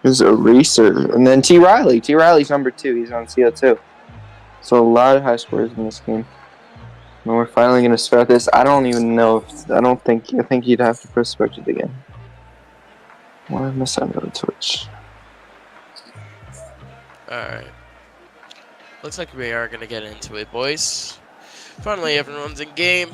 There's a Racer. And then T. Riley. T. Riley's number 2. He's on CO2. So a lot of high scores in this game. And we're finally going to start this. I don't even know if... I think you'd have to prospect it again. Why am I signed on Twitch? Alright. Looks like we are going to get into it, boys. Finally, everyone's in game.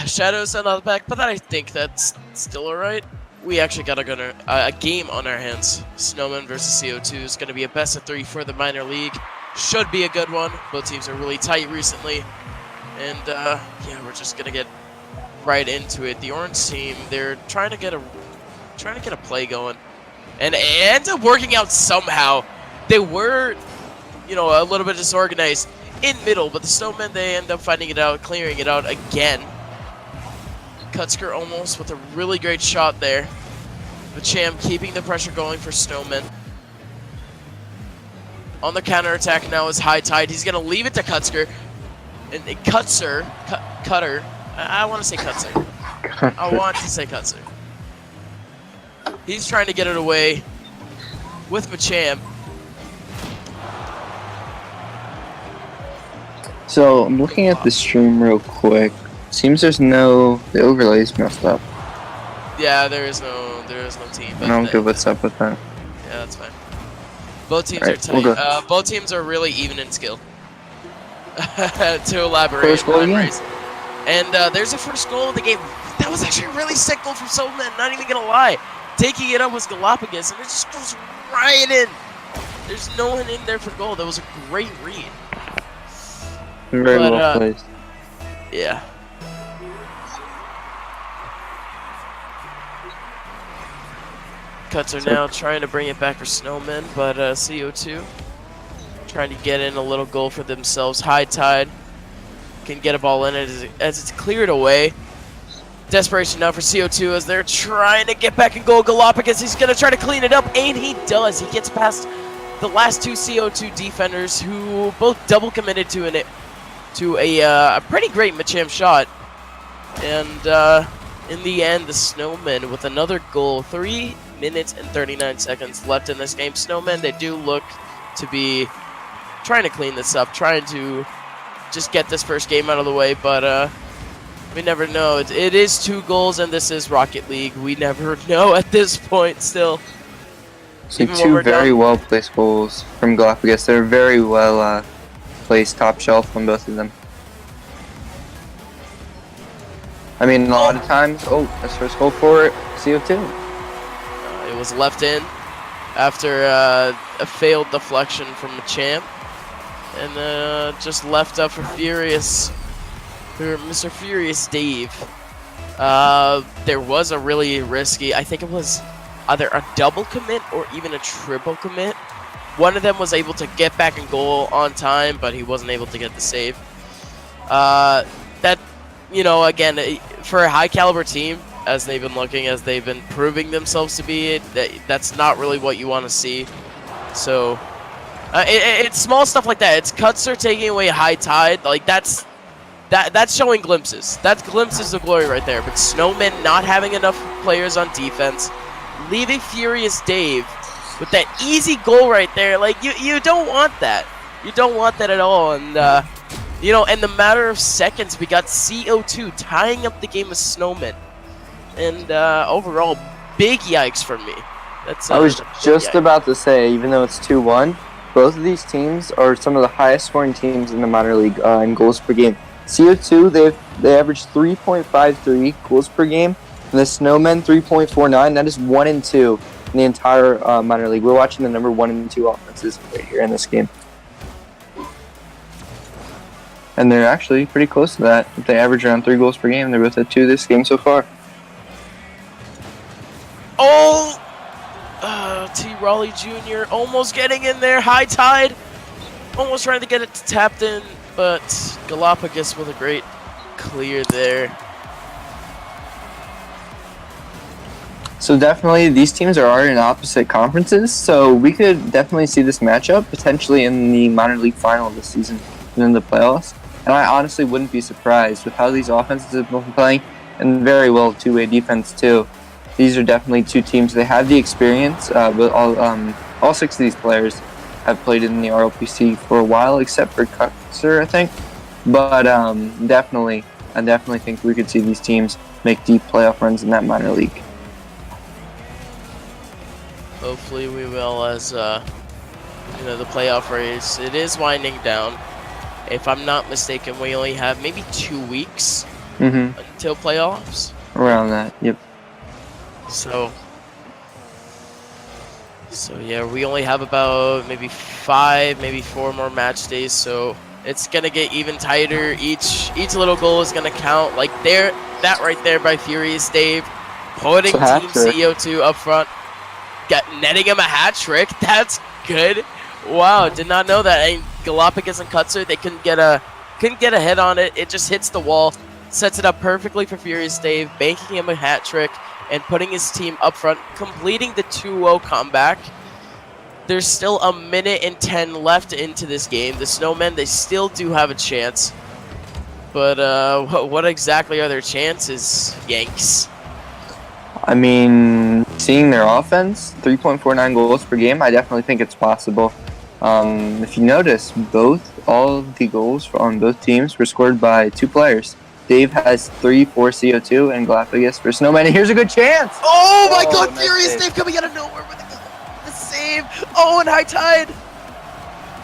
Shadow's not on the back, but I think that's still alright. We actually got a game on our hands. Snowmen versus CO2 is going to be a best of 3 for the minor league. Should be a good one. Both teams are really tight recently. And, yeah, we're just going to get right into it. The orange team, they're trying to get a play going. And it ends up working out somehow. They were, you know, a little bit disorganized in middle, but the Snowmen, they end up finding it out, clearing it out again. Kutsker almost with a really great shot there. Macham keeping the pressure going for Snowmen. On the counterattack now is High Tide. He's going to leave it to Kutsker. And Cutter. I want to say Kutzer. I want to say Kutzer. He's trying to get it away with Macham. So I'm looking at the stream real quick. Seems there's no... The overlay's messed up. Yeah, there is no team. I don't get what's up with that. Yeah, that's fine. Both teams are tight. Both teams are really even in skill. To elaborate. First goal again. And there's a first goal of the game. That was actually a really sick goal from Snowmen, not even gonna lie. Taking it up was Galapagos, and it just goes right in. There's no one in there for goal. That was a great read. Very well placed. Yeah. Cuts are now trying to bring it back for Snowmen, but CO2 trying to get in a little goal for themselves. High Tide can get a ball in as it's cleared away. Desperation now for CO2 as they're trying to get back in goal. Galapagos, he's going to try to clean it up, and he does. He gets past the last 2 CO2 defenders who both double committed to a pretty great Macham shot. And in the end, the Snowmen with another goal. 3 minutes and 39 seconds left in this game. Snowmen, they do look to be trying to clean this up, trying to just get this first game out of the way, but we never know. It is 2 goals, and this is Rocket League. We never know at this point still. So 2 very well-placed goals from Galapagos. They're very well placed top shelf on both of them. I mean, a lot of times... Oh, that's first goal for CO2. It was left in after a failed deflection from Macham. And just left up for Mr. Furious Dave. There was a really risky, I think it was either a double commit or even a triple commit. One of them was able to get back in goal on time, but he wasn't able to get the save. That, you know, again, for a high caliber team, as they've been proving themselves to be, that's not really what you want to see. So, it's small stuff like that. It's Kutzer taking away High Tide, like that's showing glimpses. That's glimpses of glory right there. But Snowmen not having enough players on defense, leaving Furious Dave with that easy goal right there. Like you don't want that. You don't want that at all. And you know, in the matter of seconds, we got CO2 tying up the game with Snowmen. And overall, big yikes from me. I was just about to say, even though it's 2-1, both of these teams are some of the highest scoring teams in the minor league in goals per game. CO2, they average 3.53 goals per game, and the Snowmen 3.49. That is 1 and 2 in the entire minor league. We're watching the number 1 and 2 offenses right here in this game, and they're actually pretty close to that. If they average around 3 goals per game, they're both at 2 this game so far. Oh, T. Raleigh Jr. almost getting in there. High Tide almost trying to get it tapped in, but Galapagos with a great clear there. So definitely these teams are already in opposite conferences, so we could definitely see this matchup potentially in the minor league final this season and in the playoffs. And I honestly wouldn't be surprised with how these offenses have been playing, and very well two-way defense too. these are definitely two teams. They have the experience, but all 6 of these players have played in the RLPC for a while, except for Kutzer, I think. But definitely, I definitely think we could see these teams make deep playoff runs in that minor league. Hopefully we will, as the playoff race, it is winding down. If I'm not mistaken, we only have maybe 2 weeks until playoffs. Around that, yep. So yeah, we only have about maybe 5, maybe 4 more match days. So it's gonna get even tighter. Each little goal is gonna count. Like that right there by Furious Dave, putting Team CO2 up front, netting him a hat trick. That's good. Wow, did not know that. And Galapagos and Kutzer, they couldn't get a hit on it. It just hits the wall, sets it up perfectly for Furious Dave, banking him a hat trick and putting his team up front, completing the 2-0 comeback. There's still 1:10 left into this game. The Snowmen, they still do have a chance. But what exactly are their chances, Yanks? I mean, seeing their offense, 3.49 goals per game, I definitely think it's possible. If you notice, all of the goals on both teams were scored by 2 players. Dave has 3 for CO2 and Galapagos for Snowman. And here's a good chance. Oh my God! Nice Furious save. Dave coming out of nowhere with the save. Oh, and high tide.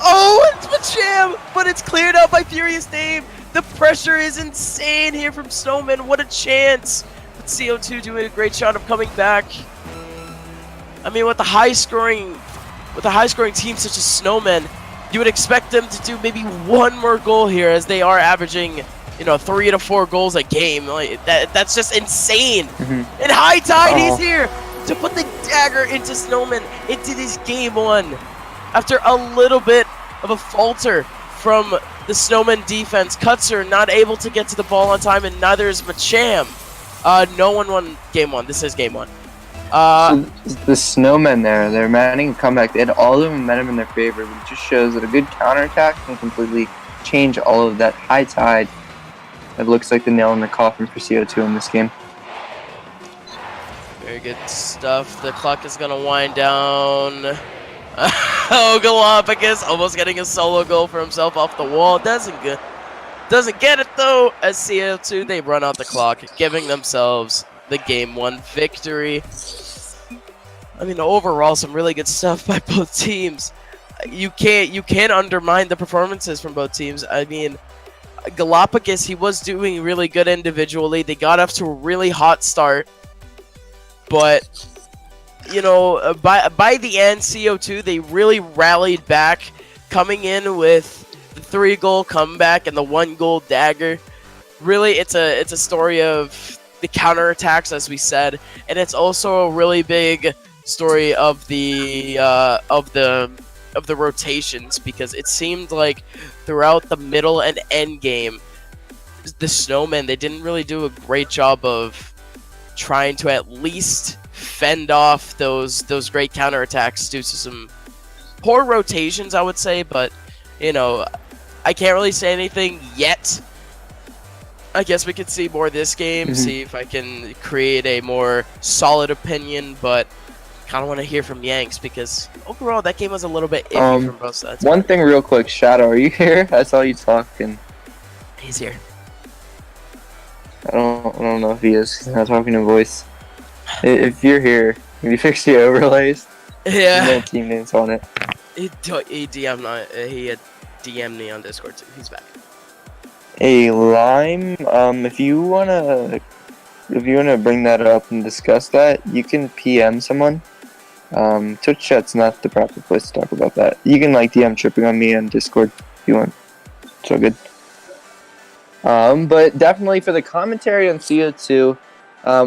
Oh, it's Macham, but it's cleared out by Furious Dave. The pressure is insane here from Snowman. What a chance! But CO2 doing a great job of coming back. I mean, with a high scoring team such as Snowmen, you would expect them to do maybe 1 more goal here, as they are averaging 3 to 4 goals a game. Like that's just insane. And high tide, he's here to put the dagger into Snowman into this game 1 after a little bit of a falter from the Snowman defense. Kutzer not able to get to the ball on time, and neither is Macham. No one won game 1. This is game 1. So the Snowmen they're managing a comeback. They had all the momentum in their favor, but it just shows that a good counterattack can completely change all of that. High tide. It looks like the nail in the coffin for CO2 in this game. Very good stuff. The clock is going to wind down. Oh, Galapagos almost getting a solo goal for himself off the wall. Doesn't get it, though, as CO2, they run out the clock, giving themselves the game 1 victory. I mean, overall, some really good stuff by both teams. You can't undermine the performances from both teams. I mean, Galapagos, he was doing really good individually. They got off to a really hot start, but by the end, CO2, they really rallied back, coming in with the 3-goal comeback and the 1-goal dagger. Really, it's a story of the counterattacks, as we said, and it's also a really big story of the rotations, because it seemed like throughout the middle and end game, the Snowmen, they didn't really do a great job of trying to at least fend off those great counterattacks due to some poor rotations, I would say. But I can't really say anything yet. I guess we could see more this game, see if I can create a more solid opinion, but kind of want to hear from Yanks, because overall that game was a little bit iffy from both sides. One thing real quick, Shadow, are you here? I saw you talking. He's here. I don't know if he is. He's not talking in voice. If you're here, can you fix the overlays? Yeah. No team names on it. He had DM'd me on Discord too. He's back. Hey, Lime, if you wanna bring that up and discuss that, you can PM someone. Twitch chat's not the proper place to talk about that. You can DM tripping on me on Discord if you want. It's all good. But definitely for the commentary on CO2,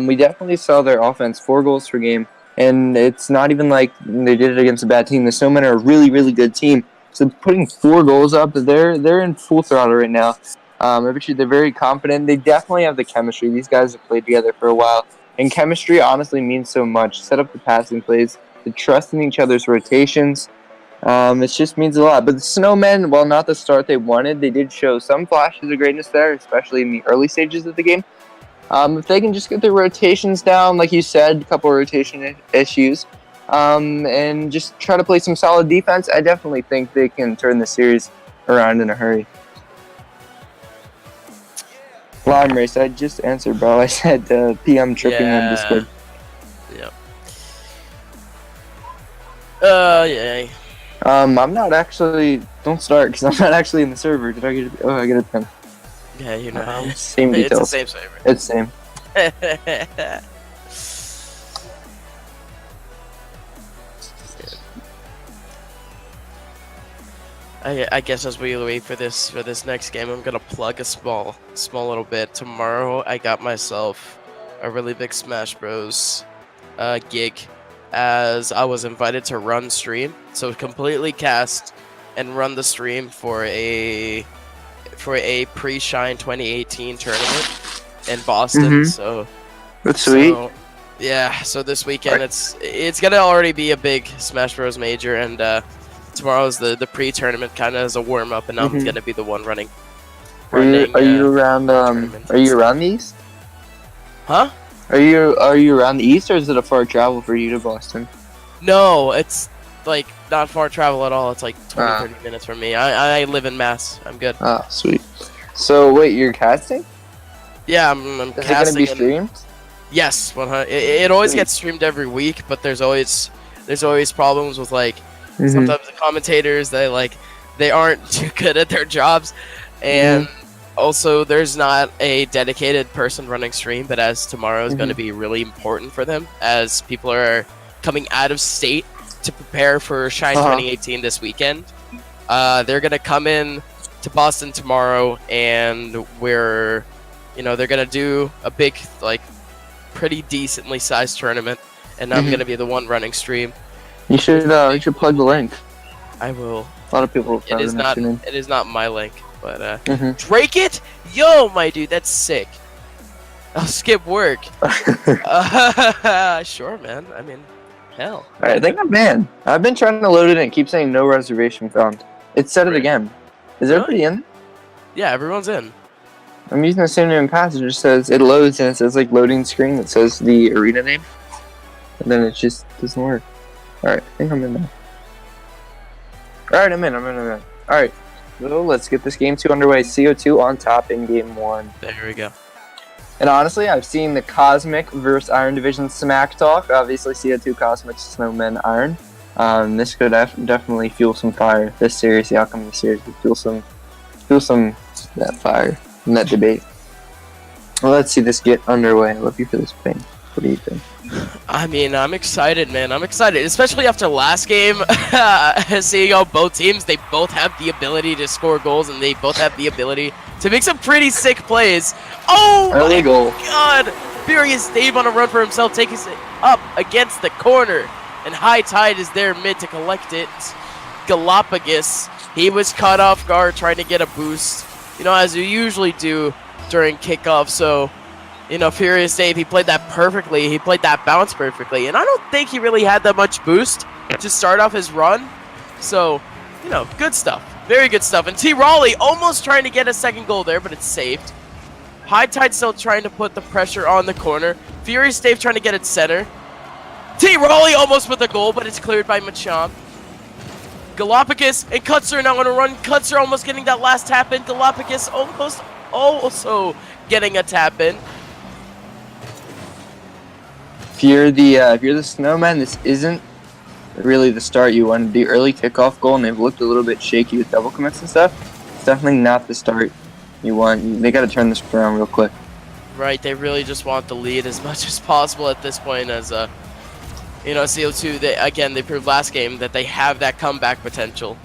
we definitely saw their offense, 4 goals per game, and it's not even like they did it against a bad team. The Snowmen are a really, really good team. So putting 4 goals up, they're in full throttle right now. They're very confident. They definitely have the chemistry. These guys have played together for a while, and chemistry honestly means so much. Set up the passing plays, the trust in each other's rotations. It just means a lot. But the Snowmen, while not the start they wanted, they did show some flashes of greatness there, especially in the early stages of the game. If they can just get their rotations down, like you said, a couple rotation issues, and just try to play some solid defense, I definitely think they can turn the series around in a hurry. Lime race, I just answered, bro. I said PM tripping on Discord. Yep. Yeah. I'm not actually. Don't start, because I'm not actually in the server. Did I get it? Oh, I get it then. Yeah, you know. Same details. It's the same server. It's same. I guess as we wait for this next game, I'm gonna plug a small little bit. Tomorrow, I got myself a really big Smash Bros. Gig, as I was invited to run stream. So completely cast and run the stream for a pre-Shine 2018 tournament in Boston. So that's sweet. Yeah. So this weekend, it's gonna already be a big Smash Bros. Major, and tomorrow's the pre-tournament kind of as a warm-up, and I'm gonna be the one running. Are you around? Are you around the East? Huh? Are you around the East, or is it a far travel for you to Boston? No, it's like not far travel at all. It's like 20-30 minutes from me. I live in Mass. I'm good. Ah, sweet. So wait, you're casting? Yeah, I'm Is casting. it gonna be streamed? Yes, 100. It always gets streamed every week, but there's always problems with like. Sometimes the commentators they aren't too good at their jobs, and also there's not a dedicated person running stream. But as tomorrow is going to be really important for them, as people are coming out of state to prepare for Shine 2018 this weekend. They're going to come in to Boston tomorrow, and they're going to do a big, pretty decently sized tournament, and I'm going to be the one running stream. You should plug the link. I will. A lot of people. It is not my link, but Drake it, yo, my dude, that's sick. I'll skip work. Sure, man. I mean, hell. All right, I think I'm in. I've been trying to load it and keep saying no reservation found. It said it again. Is everybody in? Yeah, everyone's in. I'm using the same name passage. It says it loads and it says loading screen that says the arena name, and then it just doesn't work. Alright, I think I'm in now. Alright, I'm in. Alright, so let's get this game 2 underway. CO2 on top in game 1. There we go. And honestly, I've seen the Cosmic versus Iron Division smack talk. Obviously, CO2 Cosmic, Snowmen, Iron. This could definitely fuel some fire. This series, the outcome of the series, could fuel some that fire in that debate. Well, let's see this get underway. I love you for this pain. What do you think? I mean, I'm excited, man. I'm excited, especially after last game. Seeing how both teams, they both have the ability to score goals, and they both have the ability to make some pretty sick plays. Oh my god! Furious Dave on a run for himself, taking it up against the corner, and High Tide is there mid to collect it. Galapagos, he was caught off guard trying to get a boost, as you usually do during kickoff. So, Furious Dave, he played that perfectly. He played that bounce perfectly. And I don't think he really had that much boost to start off his run. So, good stuff. Very good stuff. And T. Raleigh almost trying to get a second goal there, but it's saved. High Tide still trying to put the pressure on the corner. Furious Dave trying to get it center. T. Raleigh almost with a goal, but it's cleared by Machamp. Galapagos and Kutzer now on a run. Kutzer almost getting that last tap in. Galapagos almost also getting a tap in. If you're the Snowman, this isn't really the start you wanted. The early kickoff goal, and they've looked a little bit shaky with double commits and stuff. It's definitely not the start you want. They got to turn this around real quick. Right, they really just want the lead as much as possible at this point. As CO2, they proved last game that they have that comeback potential.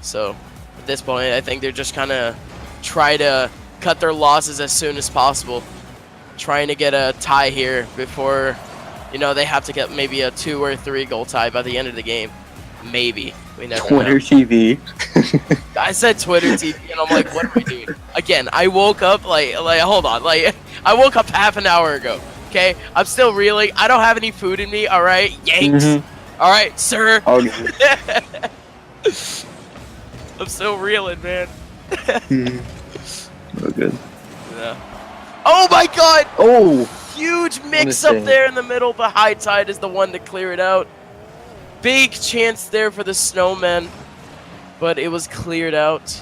So at this point, I think they're just kind of try to cut their losses as soon as possible, trying to get a tie here before. They have to get maybe a 2 or 3 goal tie by the end of the game. Maybe. We never know. Twitter TV. I said Twitter TV, and I'm like, what are we doing? Again, I woke up, hold on. I woke up half an hour ago, okay? I'm still reeling. I don't have any food in me, all right? Yanks. All right, sir. Okay. I'm still reeling, man. Oh, good. Yeah. Oh my god! Oh, Huge mix up there in the middle, but High Tide is the one to clear it out. Big chance there for the Snowmen, but it was cleared out.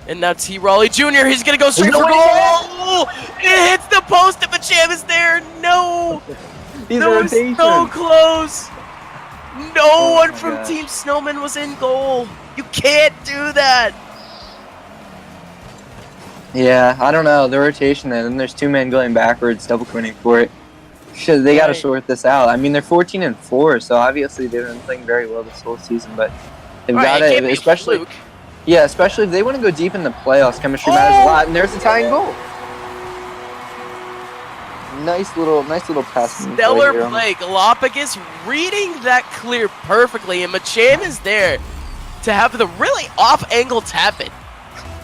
And now T. Raleigh Jr., he's going to go straight for goal! It hits the post and Macham is there! No! That was so close! No one from Team Snowmen was in goal! You can't do that! Yeah, I don't know. The rotation there, then there's 2 men going backwards, double committing for it. They got to sort this out. I mean, they're 14-4, so obviously they've been playing very well this whole season, but they've got to, especially... Yeah, especially if they want to go deep in the playoffs, chemistry matters a lot. And there's the tying goal. Nice little pass. Stellar play. Galapagos reading that clear perfectly, and Macham is there to have the really off-angle tap it.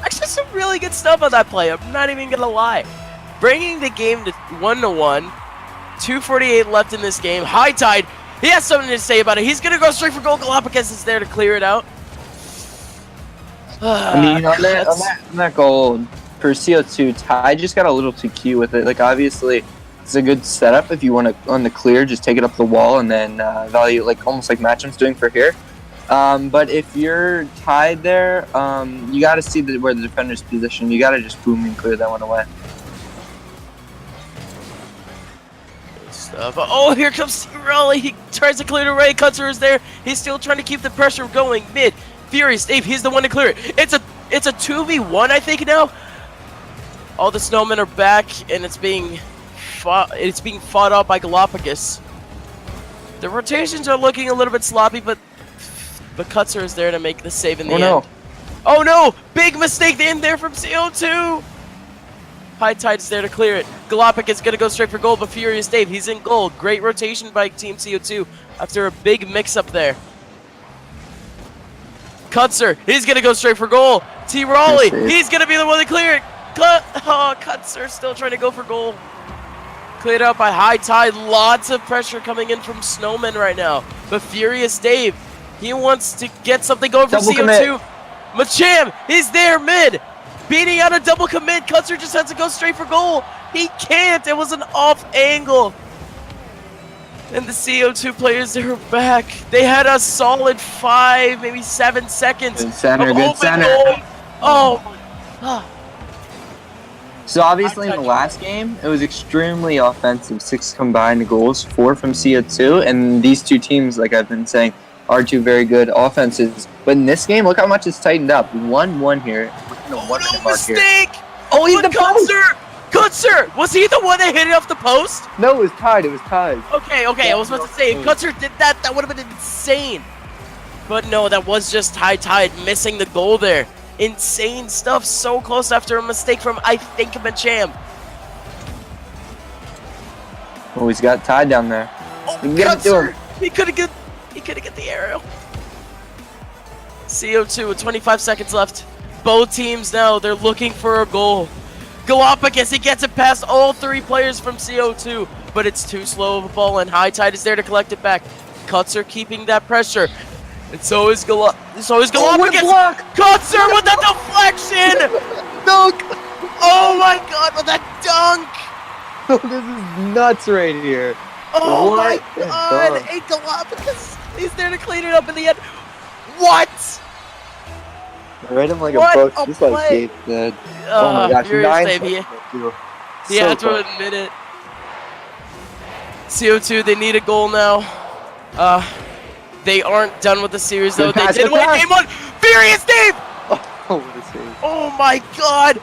Actually, some really good stuff on that play. I'm not even gonna lie. Bringing the game to 1-1. 2:48 left in this game. High Tide. He has something to say about it. He's gonna go straight for goal. Galapagos is there to clear it out. I mean, on that goal for CO2, Ty just got a little too cute with it. Like, obviously, it's a good setup if you want to, on the clear, just take it up the wall and then value, like, almost like Matchum's doing for here. But if you're tied there, you got to see where the defender's positioned. You got to just boom and clear that one away. Good stuff. Oh, here comes Raleigh. He tries to clear it away. Kutzer is there. He's still trying to keep the pressure going mid. Furious Dave, he's the one to clear it. It's a 2v1, I think now. All the Snowmen are back, and it's being fought out by Galapagos. The rotations are looking a little bit sloppy, but Kutzer is there to make the save in the end. Oh no! Big mistake in there from CO2. High Tide's there to clear it. Galapagos gonna go straight for goal, but Furious Dave, he's in goal. Great rotation by Team CO2 after a big mix-up there. Kutzer, he's going to go straight for goal. T. Raleigh, he's going to be the one to clear it. Kutzer still trying to go for goal. Cleared out by High Tide. Lots of pressure coming in from Snowmen right now. But Furious Dave, he wants to get something going for CO2. Macham, he's there mid. Beating out a double commit. Kutzer just has to go straight for goal. He can't. It was an off angle. And the CO2 players, they're back. They had a solid 5, maybe 7 seconds. Good center, good center. Oh. So obviously in the last game, it was extremely offensive. 6 combined goals, 4 from CO2. And these two teams, like I've been saying, are 2 very good offenses. But in this game, look how much it's tightened up. 1-1 here. No mistake! Oh, he's the Kutzer! Kutzer! Was he the one that hit it off the post? No, it was tied. It was tied. Okay. I was about to say, if Kutzer did that, that would have been insane. But no, that was just High Tide missing the goal there. Insane stuff. So close after a mistake from, I think, Macham. Oh, he's got tied down there. Oh, Kutzer! He could have get the aerial. CO2 with 25 seconds left. Both teams now, they're looking for a goal. Galapagos, he gets it past all 3 players from CO2, but it's too slow of a ball, and High Tide is there to collect it back. Kutzer keeping that pressure, and so is Galapagos. Kutzer with the deflection! Dunk! Oh my god, with that dunk! This is nuts right here. Oh my god, hey, Galapagos, he's there to clean it up in the end. What? I read him like a book, just like Gabe said. Oh my gosh, 9 he had to admit it. CO2, they need a goal now. They aren't done with the series though. They did win game 1. Furious Dave! Oh, what a save. Oh my god!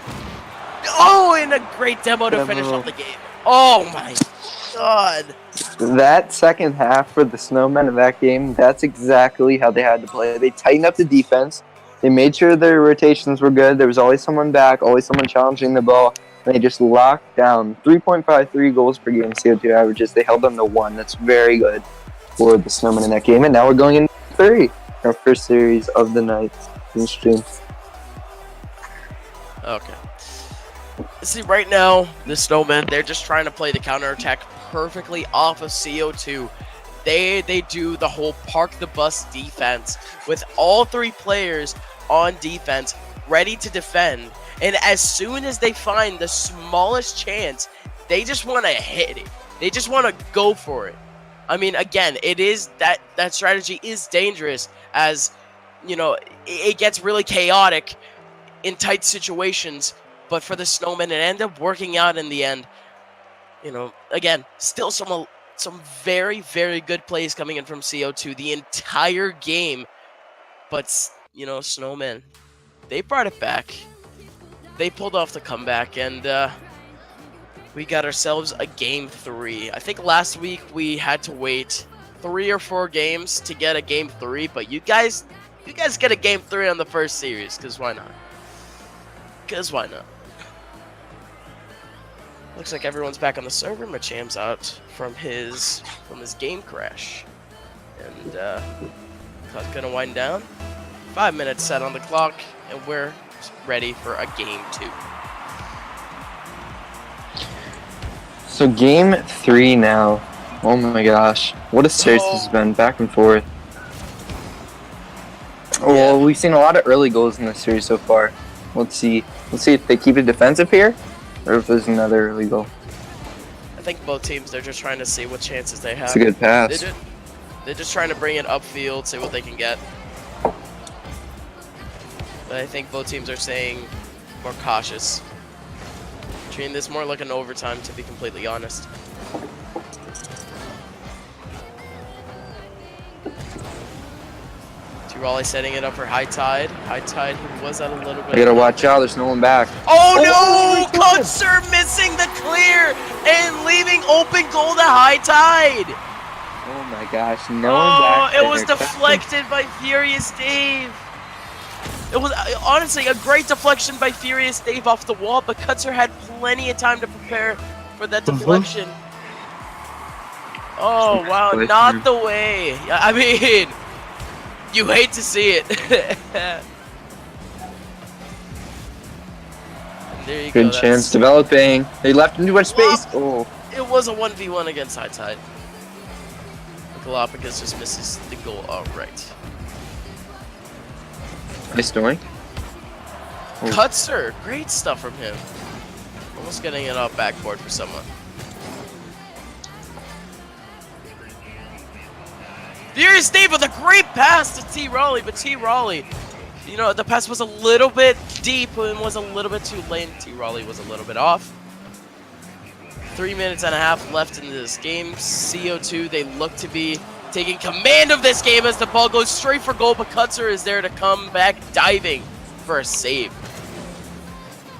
Oh, and a great demo to finish off the game. Oh my god. That second half for the Snowmen in that game, that's exactly how they had to play. They tightened up the defense. They made sure their rotations were good. There was always someone back, always someone challenging the ball. And they just locked down 3.53 goals per game CO2 averages. They held them to 1. That's very good for the Snowmen in that game. And now we're going into 3, our first series of the night in stream. Okay. See, right now, the Snowmen, they're just trying to play the counterattack perfectly off of CO2. They do the whole park the bus defense with all 3 players on defense ready to defend, and as soon as they find the smallest chance They just want to hit it. They just want to go for it. I mean, again, it is that strategy is dangerous, as you know, it gets really chaotic in tight situations. But for the Snowmen, it ended up working out in the end. You know, again, still some very, very good plays coming in from CO2 the entire game. But, you know, Snowmen, they brought it back. They pulled off the comeback, and we got ourselves a Game 3. I think last week we had to wait 3 or 4 games to get a Game 3, but you guys get a Game 3 on the first series, because why not? Because why not? Looks like everyone's back on the server. Macham's out from his game crash. And clock's gonna wind down. 5 minutes set on the clock, and we're ready for a Game 2. So Game 3 now. Oh my gosh. What a series this has been, back and forth. Well, we've seen a lot of early goals in this series so far. Let's see if they keep it defensive here, or if there's another early goal. I think both teams, they're just trying to see what chances they have. It's a good pass. They're just trying to bring it upfield, see what they can get. But I think both teams are staying more cautious. Treating this more like an overtime, to be completely honest. Raleigh setting it up for High Tide. High Tide, who was out a little bit. I gotta watch out, there's no one back. Oh no! Kutzer missing the clear and leaving open goal to High Tide. Oh my gosh, no one back there. It was deflected by Furious Dave. It was honestly a great deflection by Furious Dave off the wall, but Kutzer had plenty of time to prepare for that deflection. Oh wow, not the way. I mean, you hate to see it. There you go. Good chance developing. They left him too much space. Oh. It was a 1v1 against High Tide. Galapagos just misses the goal outright. Nice doing. Kutzer, great stuff from him. Almost getting it off backboard for someone. Furious Dave with a great pass to T. Raleigh, but T. Raleigh, you know, the pass was a little bit deep and was a little bit too late. T. Raleigh was a little bit off. 3 minutes and a half left in this game. CO2, they look to be taking command of this game as the ball goes straight for goal, but Kutzer is there to come back diving for a save.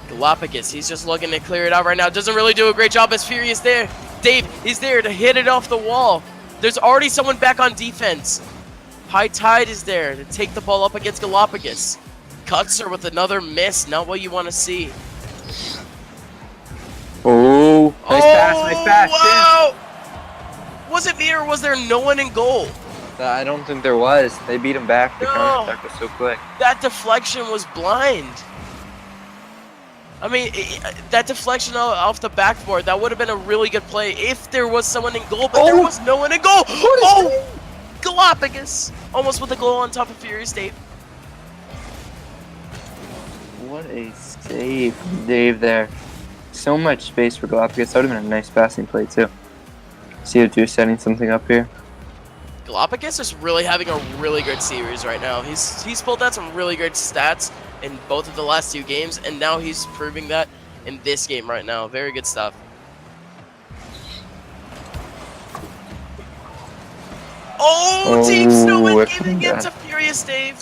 Galapagos, he's just looking to clear it out right now. Doesn't really do a great job as Furious there. Dave, he's there to hit it off the wall. There's already someone back on defense. High Tide is there to take the ball up against Galapagos. Kutzer with another miss, not what you want to see. Oh, nice pass, wow! Was it me or was there no one in goal? I don't think there was. They beat him back. The counter-attack was so quick. That deflection was blind. I mean, that deflection off the backboard, that would have been a really good play if there was someone in goal, but there was no one in goal. Oh, Galapagos almost with a goal on top of Furious Dave. What a save from Dave there. So much space for Galapagos. That would have been a nice passing play too. CO2 setting something up here. Galapagos is really having a really good series right now. He's pulled out some really good stats in both of the last 2 games, and now he's proving that in this game right now. Very good stuff. Oh, Team Snowmen giving it to Furious Dave.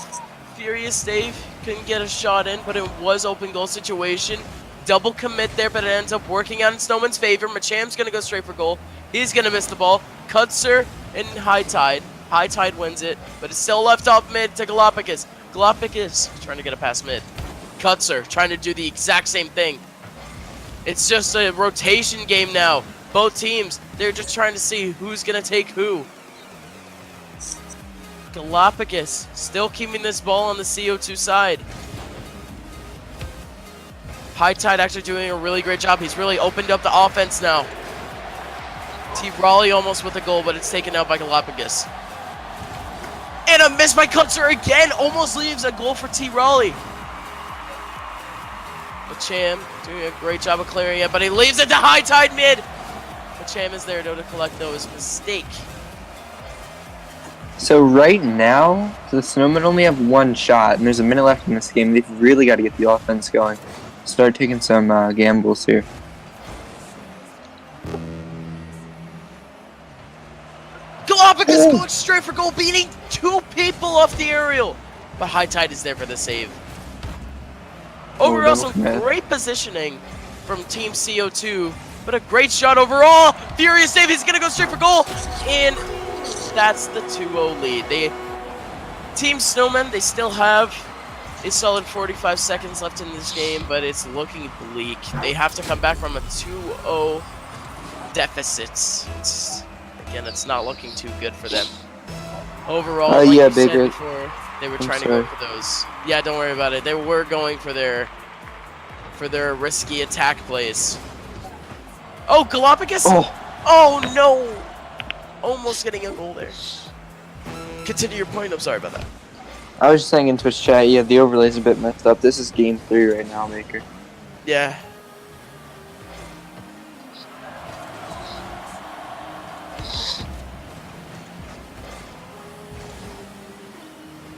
Furious Dave couldn't get a shot in, but it was open goal situation. Double commit there, but it ends up working out in Snowman's favor. Macham's going to go straight for goal. He's going to miss the ball. Kutzer and High Tide. High Tide wins it, but it's still left off mid to Galapagos. Galapagos trying to get a pass mid. Kutzer trying to do the exact same thing. It's just a rotation game now. Both teams, they're just trying to see who's going to take who. Galapagos still keeping this ball on the CO2 side. High Tide actually doing a really great job. He's really opened up the offense now. T. Raleigh almost with a goal, but it's taken out by Galapagos. And a miss by Kutzer again. Almost leaves a goal for T. Raleigh. Macham doing a great job of clearing it, but he leaves it to High Tide mid. Macham is there though to collect those. Mistake. So right now, the Snowmen only have one shot, and there's a minute left in this game. They've really got to get the offense going. Start taking some gambles here. Galapagos going straight for goal, beating 2 people off the aerial. But High Tide is there for the save. Overall, some great positioning from Team CO2, but a great shot overall. Furious save, he's going to go straight for goal. And that's the 2-0 lead. Team Snowmen, they still have a solid 45 seconds left in this game, but it's looking bleak. They have to come back from a 2-0 deficit. Again, it's not looking too good for them. Overall, like yeah, you said Baker. before, they were trying to go for those. Yeah, don't worry about it. They were going for their risky attack plays. Oh, Galapagos! Oh no! Almost getting a goal there. Continue your point. I'm sorry about that. I was just saying in Twitch chat, yeah, the overlay's a bit messed up. This is game 3 right now, Baker. Yeah.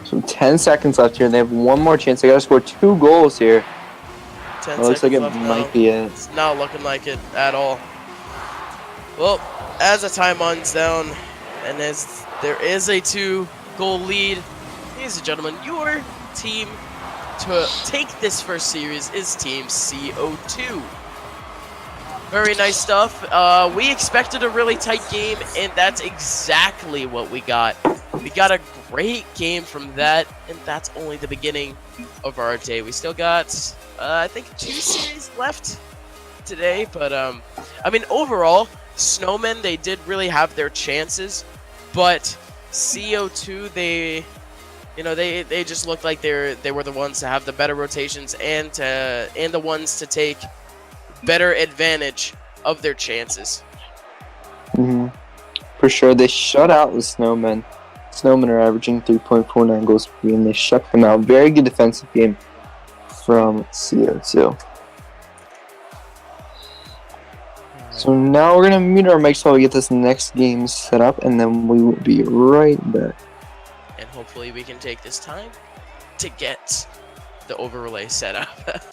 So 10 seconds left here, and they have one more chance. They got to score 2 goals here. 10 It looks like it seconds left might now. be it. It's not looking like it at all. Well, as the time runs down, and as there is a 2-goal lead, ladies and gentlemen, your team to take this first series is Team CO2. Very nice stuff. We expected a really tight game, and that's exactly what we got. We got a great game from that, and that's only the beginning of our day. We still got, I think, 2 series left today, but I mean, overall, Snowmen, they did really have their chances, but CO2, they just looked like they were the ones to have the better rotations and the ones to take better advantage of their chances. For sure, they shut out the Snowmen. Snowmen are averaging 3.49 goals per game. They shut them out. Very good defensive game from CO2. So now we're going to mute our mics while we get this next game set up, and then we will be right back. And hopefully we can take this time to get the overlay set up.